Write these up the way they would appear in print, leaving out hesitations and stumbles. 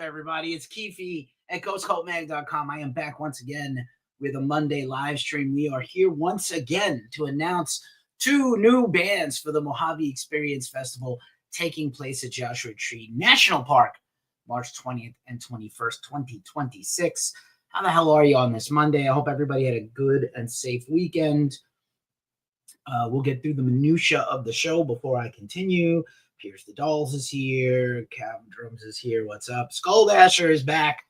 up, everybody? It's Keefy at GhostCultMag.com. I am back once again with a Monday live stream. We are here once again to announce two new bands for the Mojave Experience Festival taking place at Joshua Tree National Park, March 20th and 21st, 2026. How the hell are you on this Monday? I hope everybody had a good and safe weekend. We'll get through the minutia of the show before I continue. Pierce the Dolls is here. Cav Drums is here. What's up? Skull Dasher is back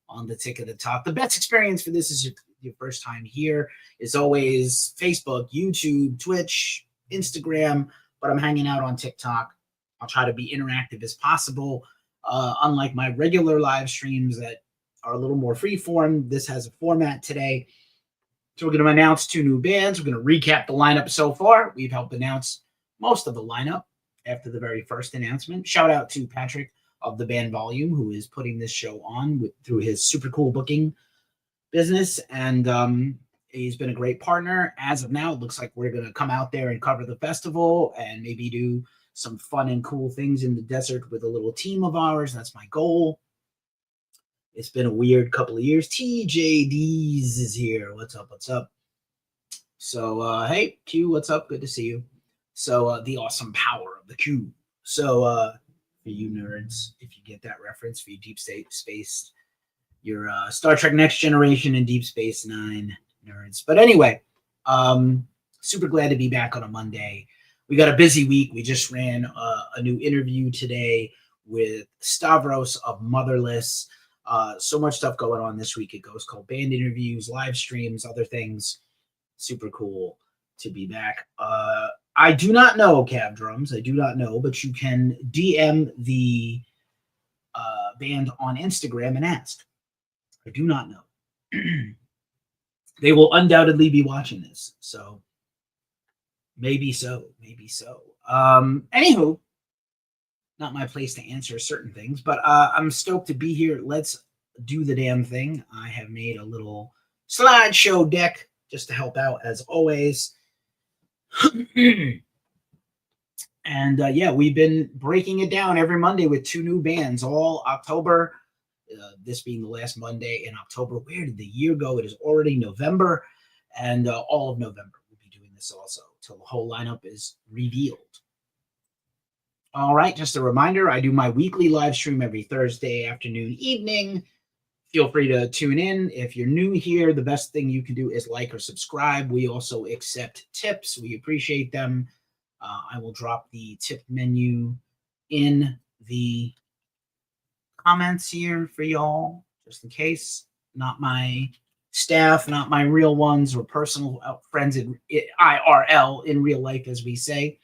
on the Tick of the Talk. The best experience for this is your first time here. Is always Facebook, YouTube, Twitch, Instagram, but I'm hanging out on TikTok. I'll try to be interactive as possible. Unlike my regular live streams that are a little more freeform, this has a format today. So we're going to announce two new bands. We're going to recap the lineup so far. We've helped announce most of the lineup after the very first announcement. Shout out to Patrick of the band Volume, who is putting this show on through his super cool booking business. And he's been a great partner. As of now, it looks like we're going to come out there and cover the festival and maybe do some fun and cool things in the desert with a little team of ours. That's my goal. It's been a weird couple of years. TJDs is here. What's up? What's up? So, hey, Q, what's up? Good to see you. So, the awesome power of the Q. So, for you nerds, if you get that reference, for you Deep Space, your Star Trek Next Generation and Deep Space Nine nerds. But anyway, super glad to be back on a Monday. We got a busy week. We just ran a new interview today with Stavros of Motherless. So much stuff going on this week. It goes called band interviews, live streams, other things. Super cool to be back. I do not know, Cav Drums. I do not know, but you can DM the band on Instagram and ask. I do not know. They will undoubtedly be watching this, so maybe so. Anywho, not my place to answer certain things, but I'm stoked to be here. Let's do the damn thing. I have made a little slideshow deck just to help out as always. And yeah, we've been breaking it down every Monday with two new bands all October. This being the last Monday in October. Where did the year go? It is already November, and all of November we'll be doing this also till the whole lineup is revealed. All right, just a reminder, I do my weekly live stream every Thursday afternoon, evening. Feel free to tune in. If you're new here, the best thing you can do is like or subscribe. We also accept tips. We appreciate them. I will drop the tip menu in the comments here for y'all, just in case. Not my staff, not my real ones or personal friends in IRL, in real life, as we say.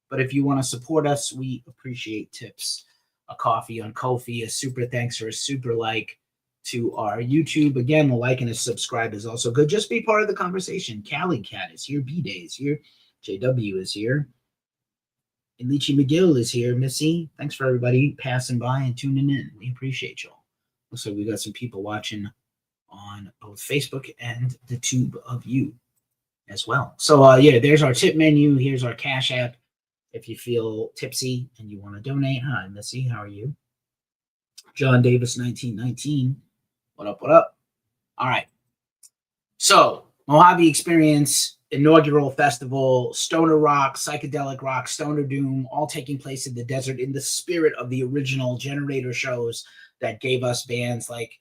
But if you want to support us, we appreciate tips. A coffee on Ko-fi, a super thanks or a super like to our YouTube. Again, the like and a subscribe is also good. Just be part of the conversation. Cali Cat is here. B-Day is here. JW is here. And Leechy McGill is here. Missy, thanks for everybody passing by and tuning in. We appreciate y'all. Looks like we got some people watching on both Facebook and the tube of you as well. So, yeah, there's our tip menu. Here's our Cash App. If you feel tipsy and you want to donate. Hi, Missy. How are you? John Davis, 1919. What up, what up? All right. So, Mojave Experience, inaugural festival, stoner rock, psychedelic rock, stoner doom, all taking place in the desert in the spirit of the original Generator shows that gave us bands like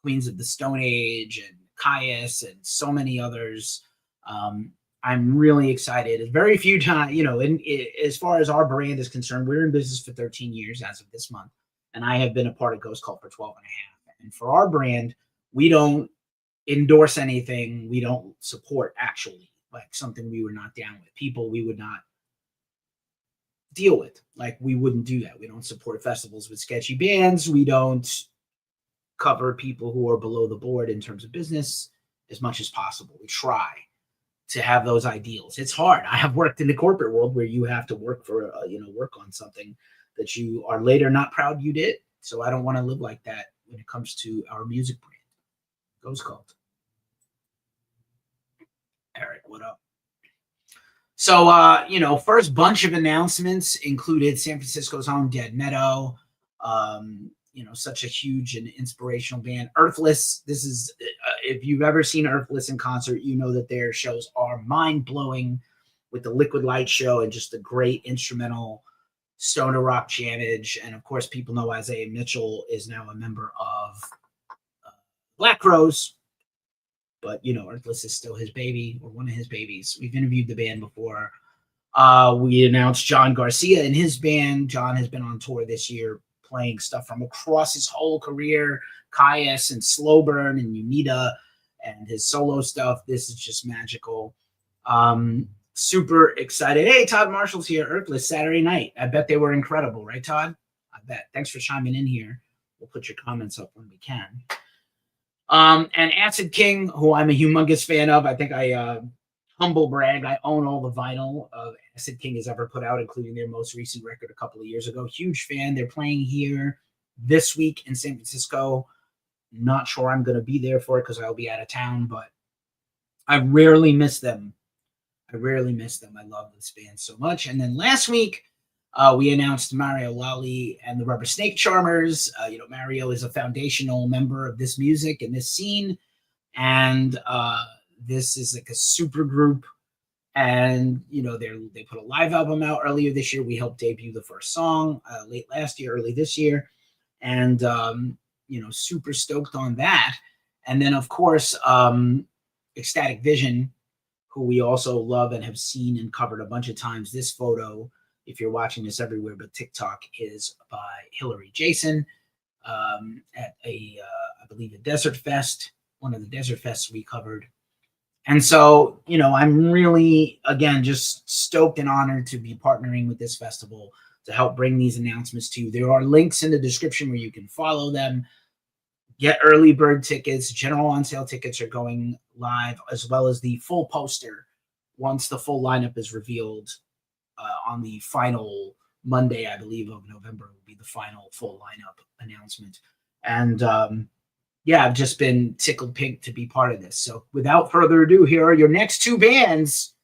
Queens of the Stone Age and Caius and so many others. I'm really excited. Very few times, you know, as far as our brand is concerned, we're in business for 13 years as of this month. And I have been a part of Ghost Cult for 12 and a half. And for our brand, we don't endorse anything. We don't support actually, like something we were not down with. People we would not deal with. Like we wouldn't do that. We don't support festivals with sketchy bands. We don't cover people who are below the board in terms of business as much as possible. We try to have those ideals. It's hard. I have worked in the corporate world where you have to work for, work on something that you are later not proud you did. So I don't want to live like that when it comes to our music brand. Ghost Cult. Eric, what up? So, first bunch of announcements included San Francisco's own Dead Meadow, such a huge and inspirational band. Earthless, this is, if you've ever seen Earthless in concert, you know that their shows are mind-blowing with the Liquid Light show and just the great instrumental stoner rock jammage. And of course, people know Isaiah Mitchell is now a member of Black Crowes, but Earthless is still his baby, or one of his babies. We've interviewed the band before. We announced John Garcia and his band. John has been on tour this year, playing stuff from across his whole career, Caius and Slow Burn and Unita, and his solo stuff. This is just magical. Super excited. Hey, Todd Marshall's here. Earthless Saturday night. I bet they were incredible, right, Todd? I bet. Thanks for chiming in here. We'll put your comments up when we can. And Acid King, who I'm a humongous fan of. I think I humble brag, I own all the vinyl of Acid King has ever put out, including their most recent record a couple of years ago. Huge fan. They're playing here this week in San Francisco. Not sure I'm going to be there for it because I'll be out of town, but I rarely miss them. I love this band so much. And then last week, we announced Mario Lally and the Rubber Snake Charmers. Mario is a foundational member of this music and this scene. And this is like a super group. And, they put a live album out earlier this year. We helped debut the first song late last year, early this year. And, super stoked on that. And then, of course, Ecstatic Vision, who we also love and have seen and covered a bunch of times. This photo, if you're watching this everywhere but TikTok, is by Hillary Jason at I believe, a Desert Fest, one of the Desert Fests we covered. And so, I'm really, again, just stoked and honored to be partnering with this festival to help bring these announcements to you. There are links in the description where you can follow them, get early bird tickets. General on sale tickets are going live, as well as the full poster once the full lineup is revealed on the final Monday, I believe, of November will be the final full lineup announcement. And I've just been tickled pink to be part of this. So without further ado, here are your next two bands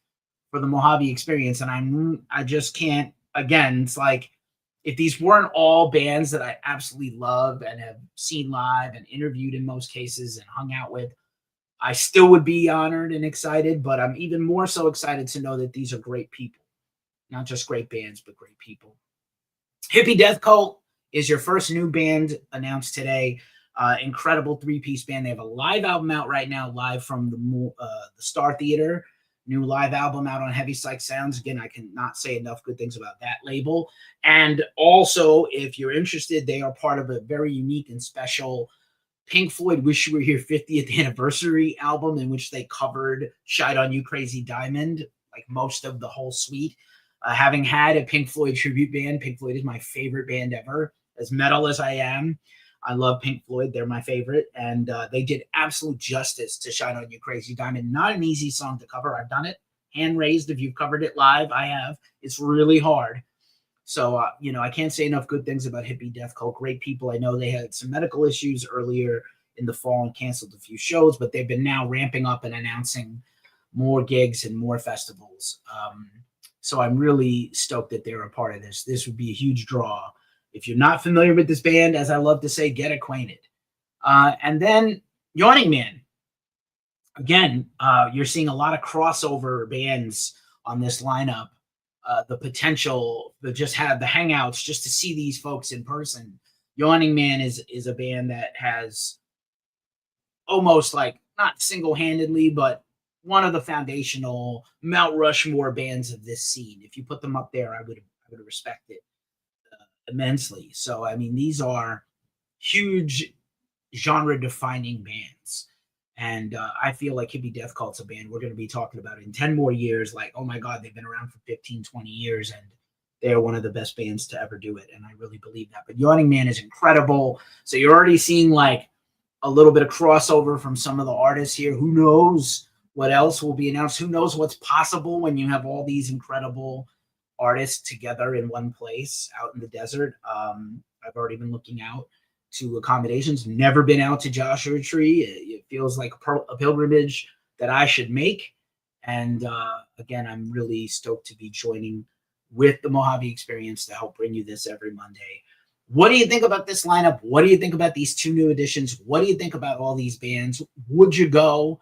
for the Mojave Experience. And I just can't, again, it's like, if these weren't all bands that I absolutely love and have seen live and interviewed in most cases and hung out with, I still would be honored and excited, but I'm even more so excited to know that these are great people. Not just great bands, but great people. Hippie Death Cult is your first new band announced today. Incredible three-piece band. They have a live album out right now, live from the Star Theater. New live album out on Heavy Psych Sounds. Again, I cannot say enough good things about that label. And also, if you're interested, they are part of a very unique and special Pink Floyd Wish You Were Here 50th anniversary album, in which they covered Shine on You Crazy Diamond, like most of the whole suite. Having had a Pink Floyd tribute band, Pink Floyd is my favorite band ever. As metal as I am, I love Pink Floyd. They're my favorite. And they did absolute justice to Shine on You Crazy Diamond. Not an easy song to cover. I've done it. Hand raised if you've covered it live. I have. It's really hard. So, I can't say enough good things about Hippie Death Cult. Great people. I know they had some medical issues earlier in the fall and canceled a few shows, but they've been now ramping up and announcing more gigs and more festivals. So I'm really stoked that they're a part of this. This would be a huge draw. If you're not familiar with this band, as I love to say, get acquainted. And then Yawning Man. Again, you're seeing a lot of crossover bands on this lineup. The potential to just have the hangouts, just to see these folks in person. Yawning Man is a band that has almost like, not single-handedly, but one of the foundational Mount Rushmore bands of this scene. If you put them up there, I would respect it immensely. So, I mean, these are huge genre-defining bands. And I feel like Hippie Death Cult's a band we're going to be talking about in 10 more years. Like, oh my God, they've been around for 15, 20 years, and they're one of the best bands to ever do it. And I really believe that. But Yawning Man is incredible. So you're already seeing like a little bit of crossover from some of the artists here. Who knows what else will be announced? Who knows what's possible when you have all these incredible artists together in one place out in the desert. I've already been looking out to accommodations. Never been out to Joshua Tree. It feels like a pilgrimage that I should make. And again, I'm really stoked to be joining with the Mojave Experience to help bring you this every Monday. What do you think about this lineup? What do you think about these 2 new additions? What do you think about all these bands? Would you go?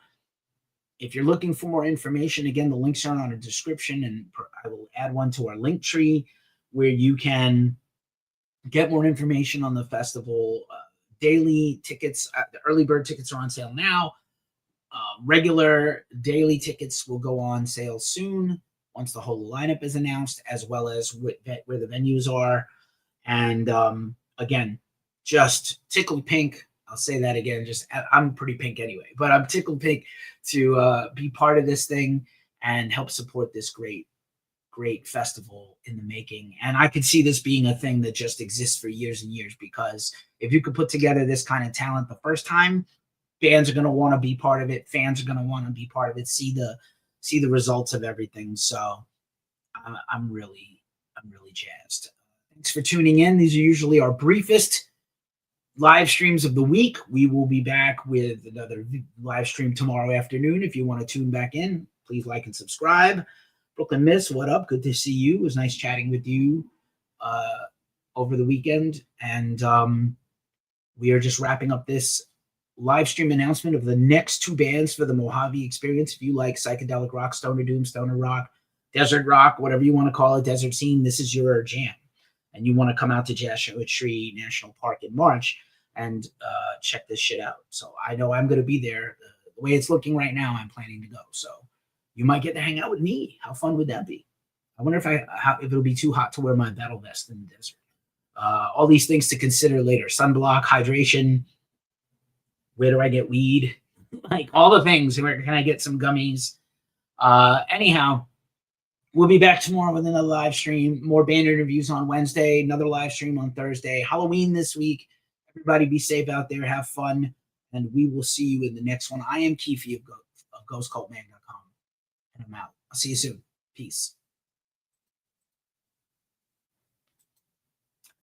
If you're looking for more information, again, the links are on the description, and I will add one to our link tree where you can get more information on the festival. Daily tickets, the early bird tickets are on sale now. Regular daily tickets will go on sale soon once the whole lineup is announced, as well as where the venues are. And again, just tickled pink. I'll say that again. Just I'm pretty pink anyway, but I'm tickled pink to be part of this thing and help support this great festival in the making. And I could see this being a thing that just exists for years and years, because if you could put together this kind of talent the first time, bands are going to want to be part of it. Fans are going to want to be part of it. See the results of everything. So I'm really jazzed. Thanks for tuning in. These are usually our briefest live streams of the week. We will be back with another live stream tomorrow afternoon. If you want to tune back in, please like and subscribe. Brooklyn Miss, what up? Good to see you. It was nice chatting with you over the weekend. And we are just wrapping up this live stream announcement of the next 2 bands for the Mojave Experience. If you like psychedelic rock, stoner doom, stoner rock, desert rock, whatever you want to call it, desert scene, this is your jam. And you want to come out to Joshua Tree National Park in March and check this shit out. So I know I'm going to be there. The way it's looking right now, I'm planning to go. So you might get to hang out with me. How fun would that be? I wonder if it'll be too hot to wear my battle vest in the desert. All these things to consider later. Sunblock, hydration. Where do I get weed? Like all the things. Where can I get some gummies? Anyhow, we'll be back tomorrow with another live stream. More band interviews on Wednesday. Another live stream on Thursday. Halloween this week. Everybody be safe out there. Have fun. And we will see you in the next one. I am Keefy of GhostCultMag.com. And I'm out. I'll see you soon. Peace.